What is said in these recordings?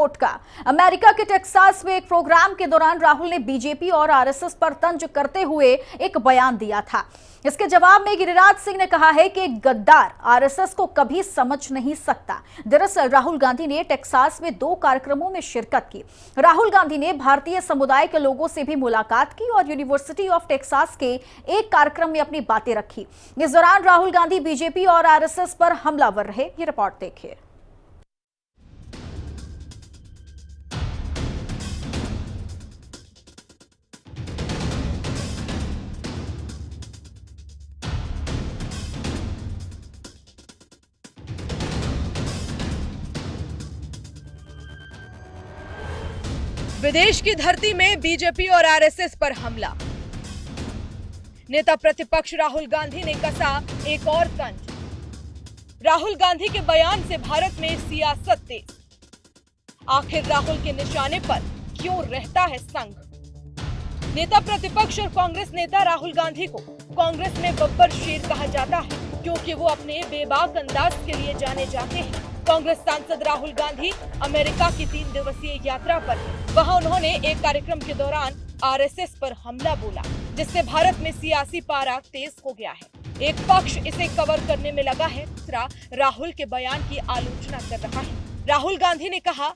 Court का America के Texas में एक प्रोग्राम के दौरान राहुल ने बीजेपी और आरएसएस पर तंज करते हुए एक बयान दिया था। इसके जवाब में गिरिराज सिंह ने कहा है कि गद्दार आरएसएस को कभी समझ नहीं सकता। दरअसल राहुल गांधी ने टेक्सास में 2 कार्यक्रमों में शिरकत की। राहुल गांधी ने भारतीय समुदाय के लोगों से भी मुलाकात की और यूनिवर्सिटी ऑफ टेक्सास के एक कार्यक्रम में अपनी बातें रखी। इस दौरान राहुल गांधी बीजेपी और आरएसएस पर हमलावर रहे। ये रिपोर्ट देखिए। विदेश की धरती में बीजेपी और आरएसएस पर हमला। नेता प्रतिपक्ष राहुल गांधी ने कसा एक और तंज। राहुल गांधी के बयान से भारत में सियासत तेज। आखिर राहुल के निशाने पर क्यों रहता है संघ? नेता प्रतिपक्ष और कांग्रेस नेता राहुल गांधी को कांग्रेस में बब्बर शेर कहा जाता है, क्योंकि वो अपने बेबाक अंदाज के लिए जाने जाते हैं। कांग्रेस सांसद राहुल गांधी अमेरिका की 3 दिवसीय यात्रा पर हैं। वहां उन्होंने एक कार्यक्रम के दौरान आरएसएस पर हमला बोला, जिससे भारत में सियासी पारा तेज हो गया है। एक पक्ष इसे कवर करने में लगा है, दूसरा राहुल के बयान की आलोचना कर रहा है। राहुल गांधी ने कहा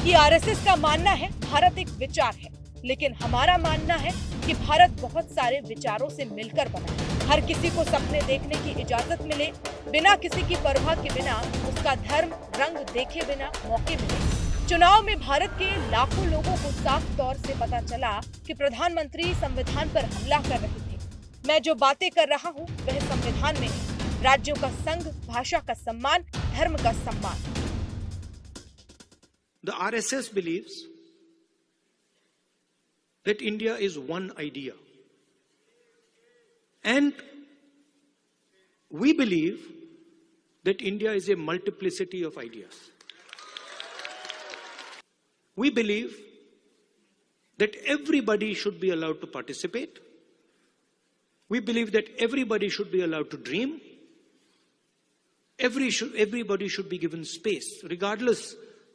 कि आरएसएस का मानना है भारत एक विचार है, लेकिन हमारा मानना है कि भारत बहुत सारे विचारों से मिलकर बना है। हर किसी को सपने देखने की इजाजत मिले, बिना किसी की परवाह के, बिना उसका धर्म रंग देखे बिना मौके मिले। चुनाव में भारत के लाखों लोगों को साफ तौर से पता चला कि प्रधानमंत्री संविधान पर हमला कर रहे थे। मैं जो बातें कर रहा हूँ वह संविधान में है। राज्यों का संघ, भाषा का सम्मान, धर्म का सम्मान। The RSS believes that India is one idea. And we believe that India is a multiplicity of ideas. We believe that everybody should be allowed to participate. We believe that everybody should be allowed to dream. Everybody should be given space, regardless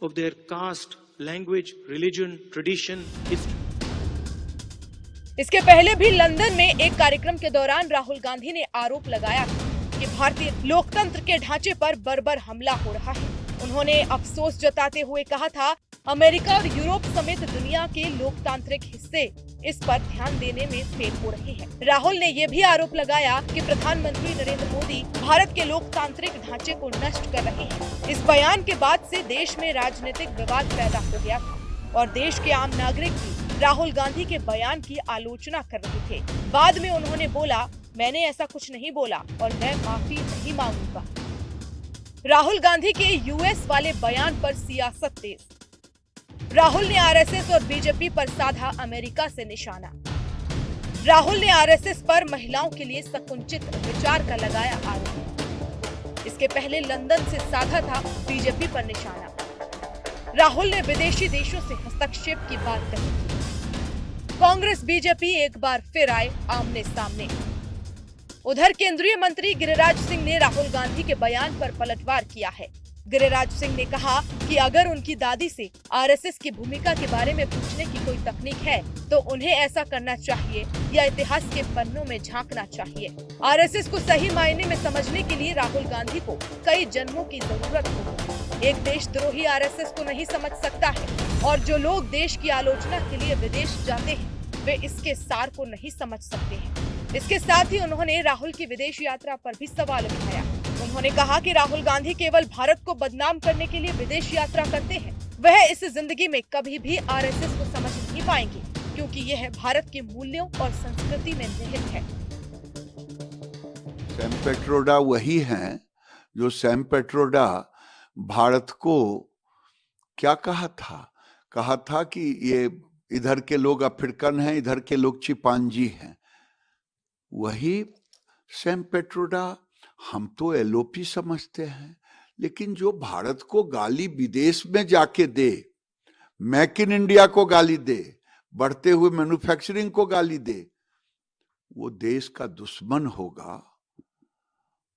of their caste, language, religion, tradition, history. इसके पहले भी London में एक कार्यक्रम के दौरान राहुल गांधी ने आरोप लगाया कि भारतीय लोकतंत्र के ढांचे पर बर्बर हमला हो रहा है। उन्होंने अफसोस जताते हुए कहा था, अमेरिका और यूरोप समेत दुनिया के लोकतांत्रिक हिस्से इस पर ध्यान देने में फेल हो रहे हैं। राहुल ने यह भी आरोप लगाया कि प्रधानमंत्री नरेंद्र मोदी भारत के लोकतांत्रिक ढांचे को नष्ट कर रहे हैं। इस बयान के बाद से देश में राजनीतिक विवाद पैदा हो गया था और देश के आम नागरिक भी राहुल गांधी के बयान की आलोचना कर रहे थे। बाद में उन्होंने बोला, मैंने ऐसा कुछ नहीं बोला और मैं माफी नहीं मांगूंगा। राहुल गांधी के यूएस वाले बयान पर सियासत तेज। राहुल ने आरएसएस और बीजेपी पर साधा अमेरिका से निशाना। राहुल ने आरएसएस पर महिलाओं के लिए संकुचित विचार का लगाया आरोप। इसके पहले लंदन से साधा था बीजेपी पर निशाना। राहुल ने विदेशी देशों से हस्तक्षेप की बात कही। कांग्रेस बीजेपी एक बार फिर आए आमने सामने। उधर केंद्रीय मंत्री गिरिराज सिंह ने राहुल गांधी के बयान पर पलटवार किया है। गिरिराज सिंह ने कहा कि अगर उनकी दादी से आरएसएस की भूमिका के बारे में पूछने की कोई तकनीक है तो उन्हें ऐसा करना चाहिए या इतिहास के पन्नों में झांकना चाहिए। आरएसएस को सही मायने में समझने के लिए राहुल गांधी को कई जन्मों की जरूरत होगी। एक देशद्रोही आरएसएस को नहीं समझ सकता है और जो लोग देश की आलोचना के लिए विदेश जाते हैं वे इसके सार को नहीं समझ सकते हैं। इसके साथ ही उन्होंने राहुल की विदेश यात्रा पर भी सवाल उठाया। उन्होंने कहा कि राहुल गांधी केवल भारत को बदनाम करने के लिए विदेश यात्रा करते हैं। वह इस जिंदगी में कभी भी आरएसएस को समझ नहीं पाएंगे, क्योंकि यह भारत के मूल्यों और संस्कृति में निहित है। सैम पेट्रोडा वही हैं जो सैम पेट्रोडा भारत को क्या कहा था कि ये इधर के लोग अफ्रीकन हैं, इधर के लोग चिपांजी हैं। वही सैम पेट्रोडा हम तो एलओपी समझते हैं, लेकिन जो भारत को गाली विदेश में जाके दे, मेक इन इंडिया को गाली दे, बढ़ते हुए मैन्युफैक्चरिंग को गाली दे, वो देश का दुश्मन होगा,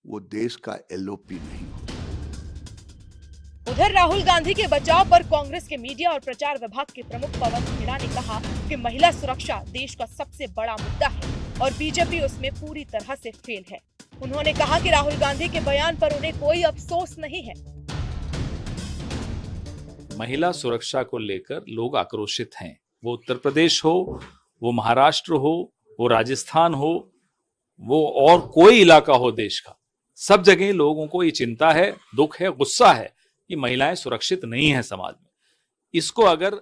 वो देश का एलओपी नहीं होगा। उधर राहुल गांधी के बचाव पर कांग्रेस के मीडिया और प्रचार विभाग के प्रमुख पवन खेड़ा ने कहा कि महिला सुरक्षा देश का सबसे बड़ा मुद्दा है और बीजेपी उसमें पूरी तरह से फेल है। उन्होंने कहा कि राहुल गांधी के बयान पर उन्हें कोई अफसोस नहीं है। महिला सुरक्षा को लेकर लोग आक्रोशित हैं। वो उत्तर प्रदेश हो, वो महाराष्ट्र हो, वो राजस्थान हो, वो और कोई इलाका हो देश का, सब जगह लोगों को ये चिंता है, दुख है, गुस्सा है कि महिलाएं सुरक्षित नहीं है समाज में। इसको अगर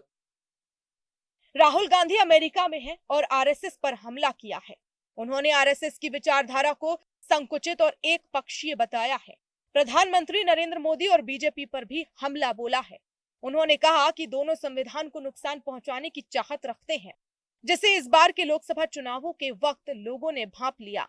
राहुल गांधी अमेरिका में हैं और आरएसएस पर हमला किया है। उन्होंने आरएसएस की विचारधारा को संकुचित और एक पक्षीय बताया है। प्रधानमंत्री नरेंद्र मोदी और बीजेपी पर भी हमला बोला है। उन्होंने कहा कि दोनों संविधान को नुकसान पहुंचाने की चाहत रखते हैं, जिसे इस बार के लोकसभा चुनावों के वक्त लोगों ने भांप लिया।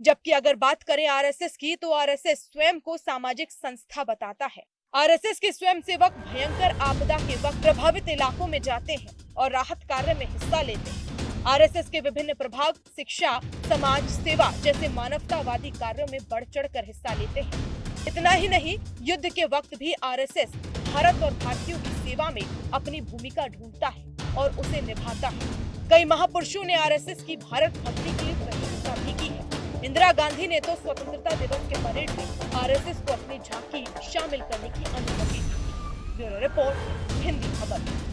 जबकि अगर बात करें आरएसएस की, तो आरएसएस स्वयं को सामाजिक संस्था बताता है। आरएसएस के स्वयंसेवक भयंकर आपदा के वक्त प्रभावित इलाकों में जाते हैं और राहत कार्य में हिस्सा लेते हैं। आरएसएस के विभिन्न प्रभाग शिक्षा, समाज सेवा जैसे मानवतावादी कार्यों में बढ़ चढ़कर हिस्सा लेते हैं। इतना ही नहीं, युद्ध के वक्त भी आरएसएस भारत और भारतीयों की सेवा में अपनी भूमिका ढूंढता है और उसे निभाता है। कई महापुरुषों ने आरएसएस की भारत भक्ति की प्रशंसा भी की है। इंदिरा गांधी ने तो स्वतंत्रता दिवस के परेड में आरएसएस को अपनी झांकी शामिल करने की अनुमति दी थी। ब्यूरो रिपोर्ट, हिंदी खबर।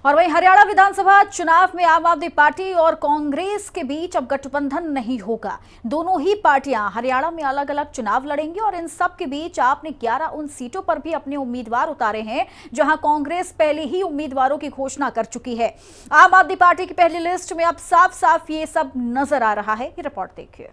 और वहीं हरियाणा विधानसभा चुनाव में आम आदमी पार्टी और कांग्रेस के बीच अब गठबंधन नहीं होगा। दोनों ही पार्टियां हरियाणा में अलग अलग चुनाव लड़ेंगी और इन सब के बीच आपने 11 उन सीटों पर भी अपने उम्मीदवार उतारे हैं जहां कांग्रेस पहले ही उम्मीदवारों की घोषणा कर चुकी है। आम आदमी पार्टी की पहली लिस्ट में अब साफ साफ ये सब नजर आ रहा है। ये रिपोर्ट देखिए।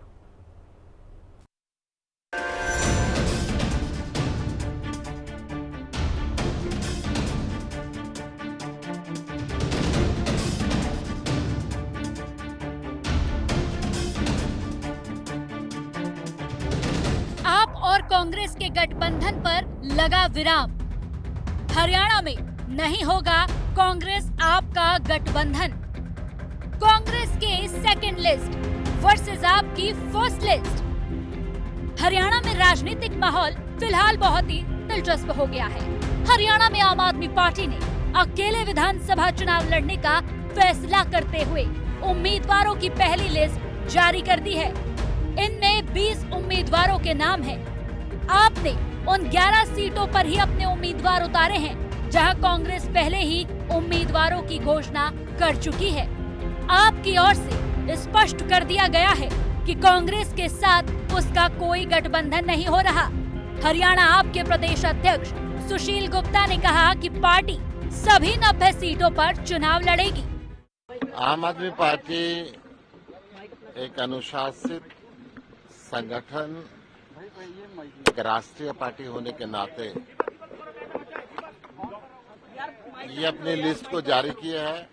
और कांग्रेस के गठबंधन पर लगा विराम। हरियाणा में नहीं होगा कांग्रेस आप का गठबंधन। कांग्रेस के सेकंड लिस्ट वर्सेस आपकी फर्स्ट लिस्ट। हरियाणा में राजनीतिक माहौल फिलहाल बहुत ही दिलचस्प हो गया है। हरियाणा में आम आदमी पार्टी ने अकेले विधानसभा चुनाव लड़ने का फैसला करते हुए उम्मीदवारों की पहली लिस्ट जारी कर दी है। इनमें 20 उम्मीदवारों के नाम हैं। आपने उन 11 सीटों पर ही अपने उम्मीदवार उतारे हैं जहां कांग्रेस पहले ही उम्मीदवारों की घोषणा कर चुकी है। आपकी ओर से स्पष्ट कर दिया गया है कि कांग्रेस के साथ उसका कोई गठबंधन नहीं हो रहा। हरियाणा आपके प्रदेश अध्यक्ष सुशील गुप्ता ने कहा कि पार्टी सभी 90 सीटों पर चुनाव लड़ेगी। आम आदमी पार्टी एक अनुशासित संगठन, एक राष्ट्रीय पार्टी होने के नाते ये अपनी लिस्ट को जारी किया है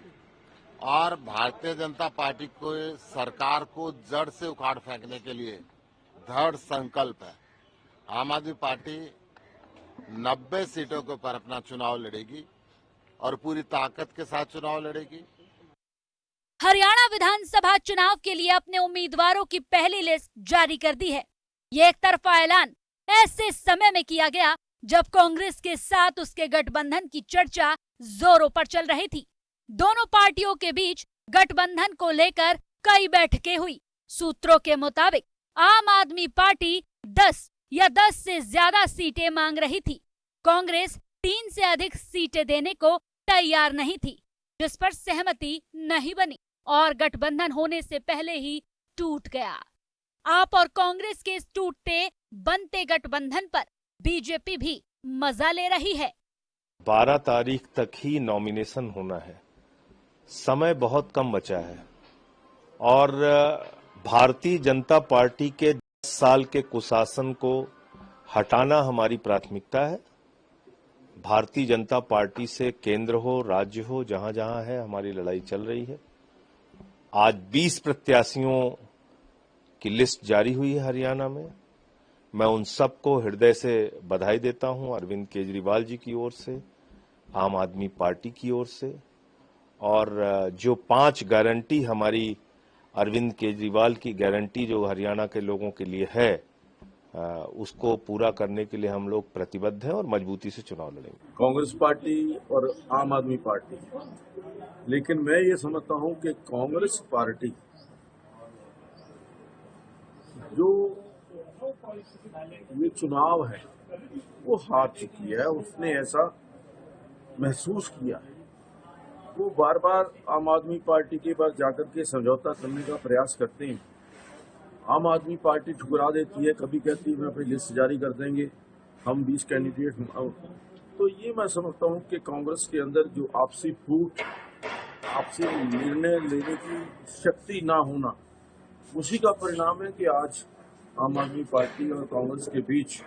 और भारतीय जनता पार्टी को सरकार को जड़ से उखाड़ फेंकने के लिए दृढ़ संकल्प है। आम आदमी पार्टी 90 सीटों के ऊपर अपना चुनाव लड़ेगी और पूरी ताकत के साथ चुनाव लड़ेगी। हरियाणा विधानसभा चुनाव के लिए अपने उम्मीदवारों की पहली लिस्ट जारी कर दी है। ये एक तरफा ऐलान ऐसे समय में किया गया जब कांग्रेस के साथ उसके गठबंधन की चर्चा जोरों पर चल रही थी। दोनों पार्टियों के बीच गठबंधन को लेकर कई बैठकें हुई। सूत्रों के मुताबिक आम आदमी पार्टी 10 या 10 से ज्यादा सीटें मांग रही थी। कांग्रेस 3 से अधिक सीटें देने को तैयार नहीं थी, जिस पर सहमति नहीं बनी और गठबंधन होने से पहले ही टूट गया। आप और कांग्रेस के इस टूटते बनते गठबंधन पर बीजेपी भी मजा ले रही है। 12 तारीख तक ही नॉमिनेशन होना है, समय बहुत कम बचा है और भारतीय जनता पार्टी के 10 साल के कुशासन को हटाना हमारी प्राथमिकता है। भारतीय जनता पार्टी से केंद्र हो, राज्य हो, जहां जहां है हमारी लड़ाई चल रही है। आज 20 प्रत्याशियों की लिस्ट जारी हुई है हरियाणा में। मैं उन सबको हृदय से बधाई देता हूं, अरविंद केजरीवाल जी की ओर से, आम आदमी पार्टी की ओर से और जो 5 गारंटी हमारी अरविंद केजरीवाल की गारंटी जो हरियाणा के लोगों के लिए है, उसको पूरा करने के लिए हम लोग प्रतिबद्ध हैं और मजबूती से चुनाव लड़ेंगे। कांग्रेस पार्टी और आम आदमी पार्टी, लेकिन मैं ये समझता हूं कि कांग्रेस पार्टी जो ये चुनाव है वो हार चुकी है, उसने ऐसा महसूस किया है। वो बार बार आम आदमी पार्टी के पास जाकर के समझौता करने का प्रयास करते हैं। आम आदमी पार्टी ठुकरा देती है, कभी कहती है मैं अपनी लिस्ट जारी कर देंगे, हम 20 कैंडिडेट। तो ये मैं समझता हूँ कि कांग्रेस के अंदर जो आपसी फूट, आपसी निर्णय लेने की शक्ति ना होना, उसी का परिणाम है कि आज आम आदमी पार्टी और कांग्रेस के बीच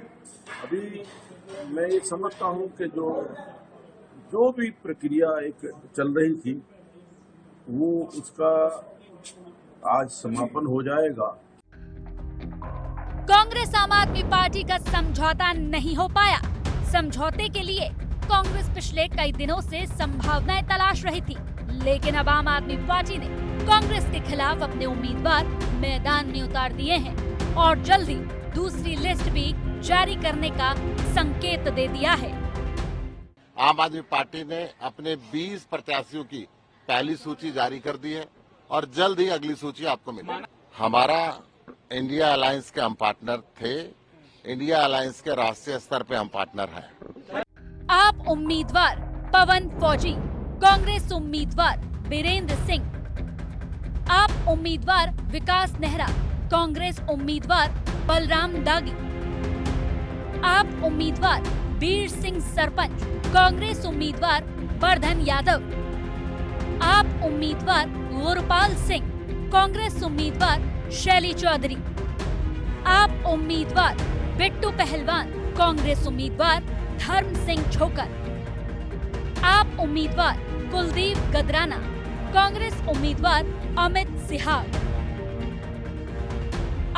अभी मैं ये समझता हूँ कि जो भी प्रक्रिया एक चल रही थी वो उसका आज समापन हो जाएगा। कांग्रेस आम आदमी पार्टी का समझौता नहीं हो पाया। समझौते के लिए कांग्रेस पिछले कई दिनों से संभावनाएं तलाश रही थी, लेकिन अब आम आदमी पार्टी ने कांग्रेस के खिलाफ अपने उम्मीदवार मैदान में उतार दिए हैं और जल्द ही दूसरी लिस्ट भी जारी करने का संकेत दे दिया है। आम आदमी पार्टी ने अपने 20 प्रत्याशियों की पहली सूची जारी कर दी है और जल्द ही अगली सूची आपको मिलेगी। हमारा इंडिया अलायंस के हम पार्टनर थे, इंडिया अलायंस के राष्ट्रीय स्तर पे हम पार्टनर हैं। आप उम्मीदवार पवन फौजी, कांग्रेस उम्मीदवार बीरेंद्र सिंह, आप उम्मीदवार विकास नेहरा, कांग्रेस उम्मीदवार बलराम दागी, आप उम्मीदवार वीर सिंह सरपंच, कांग्रेस उम्मीदवार वर्धन यादव, आप उम्मीदवार गुरपाल सिंह, कांग्रेस उम्मीदवार शैली चौधरी, आप उम्मीदवार बिट्टू पहलवान, कांग्रेस उम्मीदवार धर्म सिंह छोकर, आप उम्मीदवार कुलदीप गदराना, कांग्रेस उम्मीदवार अमित सिहाग,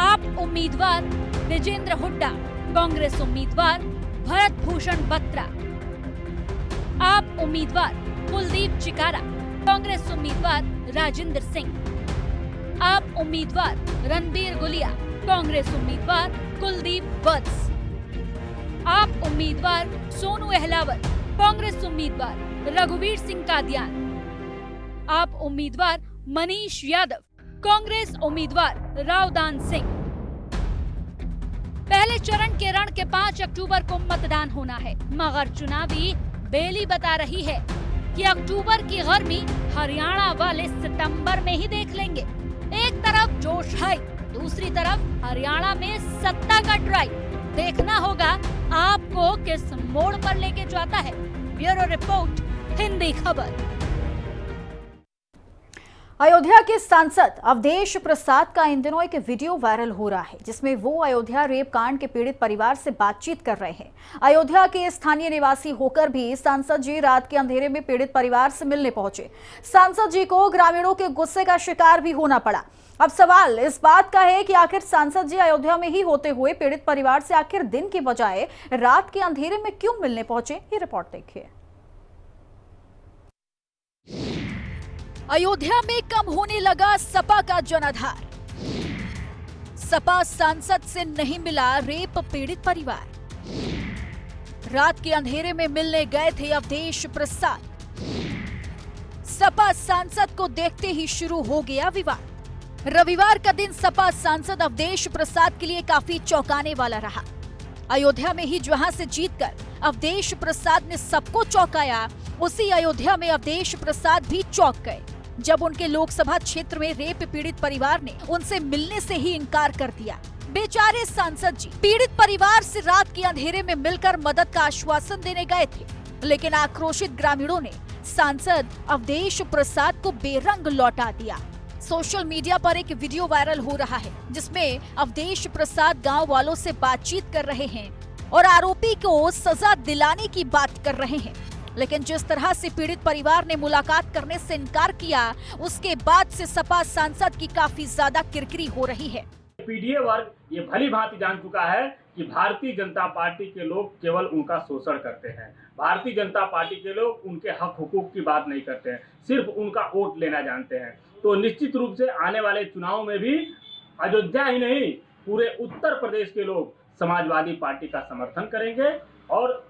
आप उम्मीदवार विजेंद्र हुड्डा, कांग्रेस उम्मीदवार भरत भूषण बत्रा, आप उम्मीदवार कुलदीप चिकारा, कांग्रेस उम्मीदवार राजेंद्र सिंह, आप उम्मीदवार रणबीर गुलिया, कांग्रेस उम्मीदवार कुलदीप वत्स, आप उम्मीदवार सोनू अहलावत, कांग्रेस उम्मीदवार रघुवीर सिंह कादियान, आप उम्मीदवार मनीष यादव, कांग्रेस उम्मीदवार रावदान सिंह। पहले चरण के रण के 5 अक्टूबर को मतदान होना है, मगर चुनावी बेली बता रही है कि अक्टूबर की गर्मी हरियाणा वाले सितंबर में ही देख लेंगे। एक तरफ जोश है, दूसरी तरफ हरियाणा में सत्ता का ड्राइव। देखना होगा आपको किस मोड़ पर लेके जाता है। ब्यूरो रिपोर्ट, हिंदी खबर। अयोध्या के सांसद अवधेश प्रसाद का इन दिनों एक वीडियो वायरल हो रहा है, जिसमें वो अयोध्या रेप कांड के पीड़ित परिवार से बातचीत कर रहे हैं। अयोध्या के स्थानीय निवासी होकर भी सांसद जी रात के अंधेरे में पीड़ित परिवार से मिलने पहुंचे। सांसद जी को ग्रामीणों के गुस्से का शिकार भी होना पड़ा। अब सवाल इस बात का है कि आखिर सांसद जी अयोध्या में ही होते हुए पीड़ित परिवार से आखिर दिन की बजाय रात के अंधेरे में क्यों मिलने पहुंचे, ये रिपोर्ट देखिए। अयोध्या में कम होने लगा सपा का जनाधार। सपा सांसद से नहीं मिला रेप पीड़ित परिवार। रात के अंधेरे में मिलने गए थे अवधेश प्रसाद। सपा सांसद को देखते ही शुरू हो गया विवाद। रविवार का दिन सपा सांसद अवधेश प्रसाद के लिए काफी चौंकाने वाला रहा। अयोध्या में ही जहां से जीतकर अवधेश प्रसाद ने सबको चौंकाया, उसी अयोध्या में अवधेश प्रसाद भी चौंक गए जब उनके लोकसभा क्षेत्र में रेप पीड़ित परिवार ने उनसे मिलने से ही इनकार कर दिया। बेचारे सांसद जी पीड़ित परिवार से रात के अंधेरे में मिलकर मदद का आश्वासन देने गए थे, लेकिन आक्रोशित ग्रामीणों ने सांसद अवधेश प्रसाद को बेरंग लौटा दिया। सोशल मीडिया पर एक वीडियो वायरल हो रहा है, जिसमें अवधेश प्रसाद गांव वालों से बातचीत कर रहे हैं और आरोपी को सजा दिलाने की बात कर रहे हैं। लेकिन जिस तरह से पीड़ित परिवार ने मुलाकात करने से इनकार किया, उसके बाद से सपा सांसद की काफी ज्यादा किरकिरी हो रही है। पीडीए वर्ग ये भली भांति जान चुका है कि भारतीय जनता पार्टी के लोग केवल उनका शोषण करते हैं। भारतीय जनता पार्टी के लोग उनके हक हुकूक की बात नहीं करते हैं, सिर्फ उनका वोट लेना जानते हैं। तो निश्चित रूप से आने वाले चुनाव में भी अयोध्या ही नहीं, पूरे उत्तर प्रदेश के लोग समाजवादी पार्टी का समर्थन करेंगे। और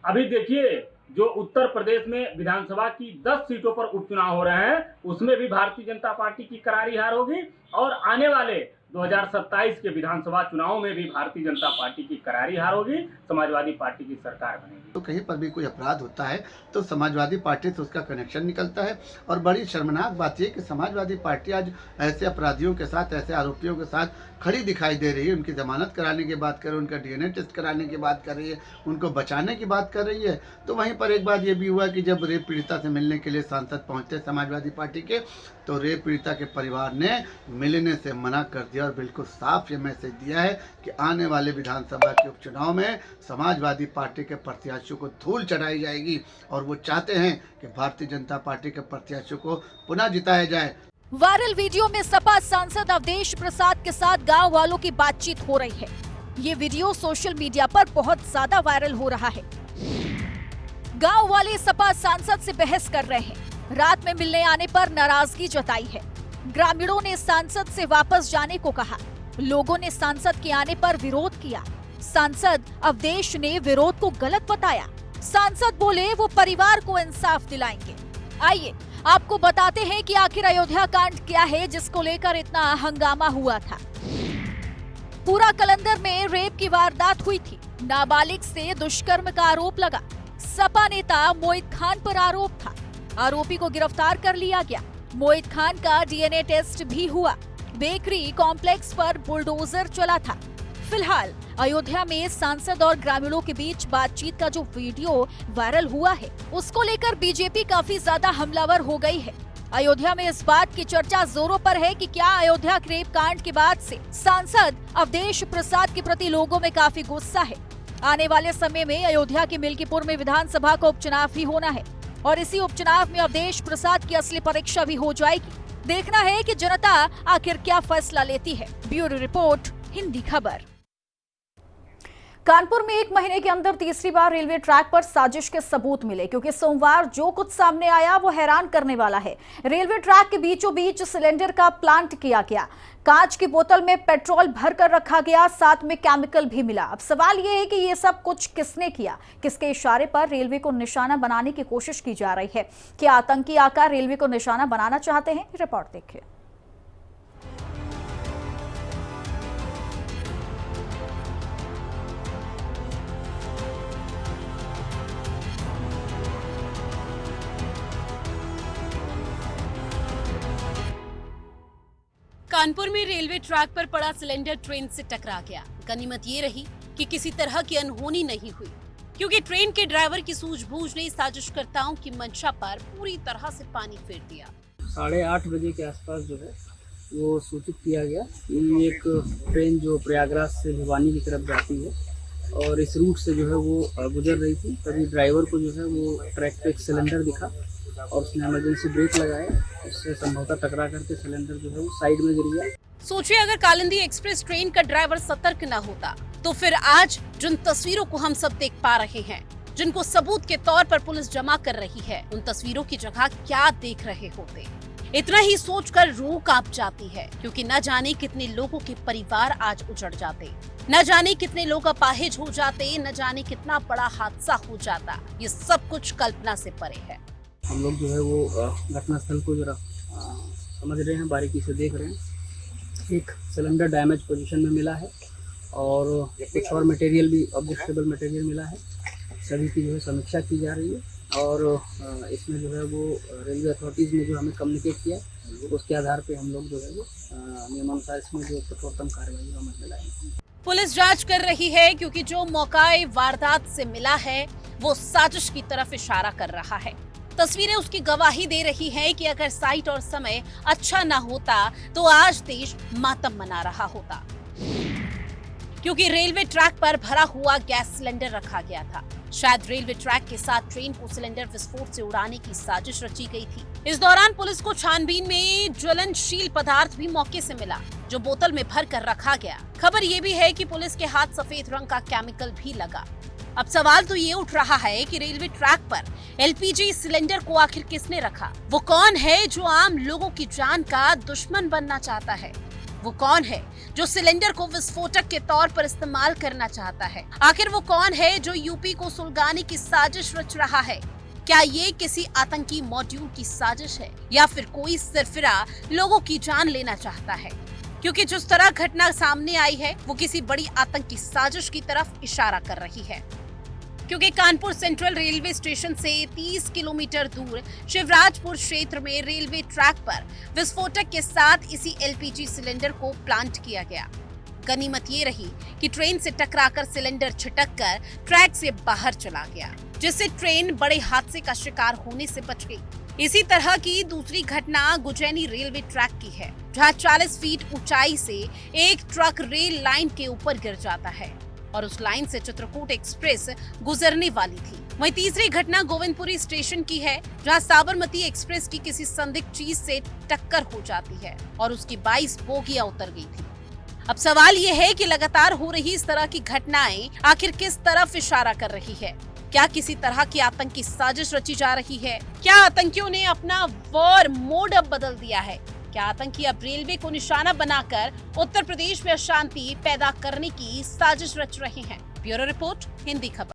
अभी देखिए, जो उत्तर प्रदेश में विधानसभा की 10 सीटों पर उपचुनाव हो रहे हैं, उसमें भी भारतीय जनता पार्टी की करारी हार होगी। और आने वाले 2027 के विधानसभा चुनाव में भी भारतीय जनता पार्टी की करारी हार होगी, समाजवादी पार्टी की सरकार बनेगी। तो कहीं पर भी कोई अपराध होता है तो समाजवादी पार्टी से उसका कनेक्शन निकलता है। और बड़ी शर्मनाक बात यह कि समाजवादी पार्टी आज ऐसे अपराधियों के साथ, ऐसे आरोपियों के साथ खड़ी दिखाई दे रही है। उनकी जमानत कराने की बात कर रही है, उनका डीएनए टेस्ट कराने की बात कर रही है, उनको बचाने की बात कर रही है। तो वहीं पर एक बात ये भी हुआ कि जब रेप पीड़िता से मिलने के लिए सांसद पहुंचते समाजवादी पार्टी के, तो रेप पीड़िता के परिवार ने मिलने से मना कर दिया और बिल्कुल साफ ये मैसेज दिया है कि आने वाले विधानसभा के उपचुनाव में समाजवादी पार्टी के प्रत्याशियों को धूल चढ़ाई जाएगी। और वो चाहते हैं कि भारतीय जनता पार्टी के प्रत्याशियों को पुनः जिताया जाए। वायरल वीडियो में सपा सांसद अवधेश प्रसाद के साथ गांव वालों की बातचीत हो रही है। ये वीडियो सोशल मीडिया पर बहुत ज्यादा वायरल हो रहा है। गांव वाले सपा सांसद से बहस कर रहे हैं। रात में मिलने आने पर नाराजगी जताई है। ग्रामीणों ने सांसद से वापस जाने को कहा। लोगों ने सांसद के आने पर विरोध किया। सांसद अवधेश ने विरोध को गलत बताया। सांसद बोले वो परिवार को इंसाफ दिलाएंगे। आइए आपको बताते हैं कि आखिर अयोध्या कांड क्या है जिसको लेकर इतना हंगामा हुआ था। पूरा कलंदर में रेप की वारदात हुई थी। नाबालिग से दुष्कर्म का आरोप लगा। सपा नेता मोहित खान पर आरोप था। आरोपी को गिरफ्तार कर लिया गया। मोहित खान का डीएनए टेस्ट भी हुआ। बेकरी कॉम्प्लेक्स पर बुलडोजर चला था। फिलहाल अयोध्या में सांसद और ग्रामीणों के बीच बातचीत का जो वीडियो वायरल हुआ है, उसको लेकर बीजेपी काफी ज्यादा हमलावर हो गई है। अयोध्या में इस बात की चर्चा जोरों पर है कि क्या अयोध्या रेप कांड के बाद से सांसद अवधेश प्रसाद के प्रति लोगों में काफी गुस्सा है। आने वाले समय में अयोध्या के मिल्कीपुर में विधानसभा का उपचुनाव भी होना है और इसी उपचुनाव में अवधेश प्रसाद की असली परीक्षा भी हो जाएगी। देखना है कि जनता आखिर क्या फैसला लेती है। ब्यूरो रिपोर्ट, हिंदी खबर। कानपुर में 1 महीने के अंदर तीसरी बार रेलवे ट्रैक पर साजिश के सबूत मिले, क्योंकि सोमवार जो कुछ सामने आया वो हैरान करने वाला है। रेलवे ट्रैक के बीचों बीच सिलेंडर का प्लांट किया गया। कांच की बोतल में पेट्रोल भरकर रखा गया, साथ में केमिकल भी मिला। अब सवाल ये है कि ये सब कुछ किसने किया, किसके इशारे पर रेलवे को निशाना बनाने की कोशिश की जा रही है। क्या आतंकी आकार रेलवे को निशाना बनाना चाहते हैं? रिपोर्ट देखिए। कानपुर में रेलवे ट्रैक पर पड़ा सिलेंडर ट्रेन से टकरा गया। गनीमत ये रही कि किसी तरह की अनहोनी नहीं हुई, क्योंकि ट्रेन के ड्राइवर की सूझबूझ ने साजिशकर्ताओं की मंशा पर पूरी तरह से पानी फेर दिया। 8:30 बजे के आसपास जो है वो सूचित किया गया कि एक ट्रेन जो प्रयागराज से भिवानी की तरफ जाती है और इस रूट से जो है वो गुजर रही थी। तभी ड्राइवर को जो है वो ट्रैक पे एक सिलेंडर दिखा और उसने इमरजेंसी ब्रेक लगाया। इससे संभवतः टकरा करके सिलेंडर जो है वो साइड में गिर गया। सोचिए, अगर कालिंदी एक्सप्रेस ट्रेन का ड्राइवर सतर्क न होता तो फिर आज जिन तस्वीरों को हम सब देख पा रहे हैं, जिनको सबूत के तौर पर पुलिस जमा कर रही है, उन तस्वीरों की जगह क्या देख रहे होते। इतना ही सोचकर रूह कांप जाती है, क्योंकि न जाने कितने लोगों के परिवार आज उजड़ जाते, न जाने कितने लोग अपाहिज हो जाते, न जाने कितना बड़ा हादसा हो जाता। ये सब कुछ कल्पना से परे है। हम लोग जो है वो घटनास्थल को जरा समझ रहे हैं, बारीकी से देख रहे हैं। एक सिलेंडर डैमेज पोजीशन में मिला है और कुछ और मटेरियल भी, ऑब्जेक्टेबल मटेरियल मिला है। सभी की जो है समीक्षा की जा रही है और इसमें जो है वो रेलवे अथॉरिटीज़ ने जो हमें कम्युनिकेट किया, उसके आधार पे हम लोग जो है वो नियमानुसार इसमें जो कठोरतम कार्रवाई अमल में लाएंगे। पुलिस जांच कर रही है, क्योंकि जो मौका वारदात से मिला है वो साजिश की तरफ इशारा कर रहा है। तस्वीरें उसकी गवाही दे रही हैं कि अगर साइट और समय अच्छा ना होता तो आज देश मातम मना रहा होता, क्योंकि रेलवे ट्रैक पर भरा हुआ गैस सिलेंडर रखा गया था। शायद रेलवे ट्रैक के साथ ट्रेन को सिलेंडर विस्फोट से उड़ाने की साजिश रची गई थी। इस दौरान पुलिस को छानबीन में ज्वलनशील पदार्थ भी मौके से मिला, जो बोतल में भर कर रखा गया। खबर ये भी है कि पुलिस के हाथ सफेद रंग का केमिकल भी लगा। अब सवाल तो ये उठ रहा है कि रेलवे ट्रैक पर एलपीजी सिलेंडर को आखिर किसने रखा? वो कौन है जो आम लोगों की जान का दुश्मन बनना चाहता है? वो कौन है जो सिलेंडर को विस्फोटक के तौर पर इस्तेमाल करना चाहता है? आखिर वो कौन है जो यूपी को सुलगाने की साजिश रच रहा है? क्या ये किसी आतंकी मॉड्यूल की साजिश है या फिर कोई सिरफिरा लोगों की जान लेना चाहता है? क्योंकि जिस तरह घटना सामने आई है वो किसी बड़ी आतंकी साजिश की तरफ इशारा कर रही है। क्योंकि कानपुर सेंट्रल रेलवे स्टेशन से 30 किलोमीटर दूर शिवराजपुर क्षेत्र में रेलवे ट्रैक पर विस्फोटक के साथ इसी एलपीजी सिलेंडर को प्लांट किया गया। गनीमत ये रही कि ट्रेन से टकराकर सिलेंडर छिटककर ट्रैक से बाहर चला गया, जिससे ट्रेन बड़े हादसे का शिकार होने से बच गई। इसी तरह की दूसरी घटना गुजैनी रेलवे ट्रैक की है, जहां 40 फीट ऊंचाई से एक ट्रक रेल लाइन के ऊपर गिर जाता है और उस लाइन से चित्रकूट एक्सप्रेस गुजरने वाली थी। वहीं तीसरी घटना गोविंदपुरी स्टेशन की है, जहां साबरमती एक्सप्रेस की किसी संदिग्ध चीज से टक्कर हो जाती है और उसकी 22 बोगियां उतर गई थी। अब सवाल ये है कि लगातार हो रही इस तरह की घटनाएं आखिर किस तरफ इशारा कर रही है? क्या किसी तरह की आतंकी साजिश रची जा रही है? क्या आतंकियों ने अपना वॉर मोड अब बदल दिया है? क्या आतंकी अब रेलवे को निशाना बनाकर उत्तर प्रदेश में अशांति पैदा करने की साजिश रच रहे हैं? ब्यूरो रिपोर्ट, हिंदी खबर।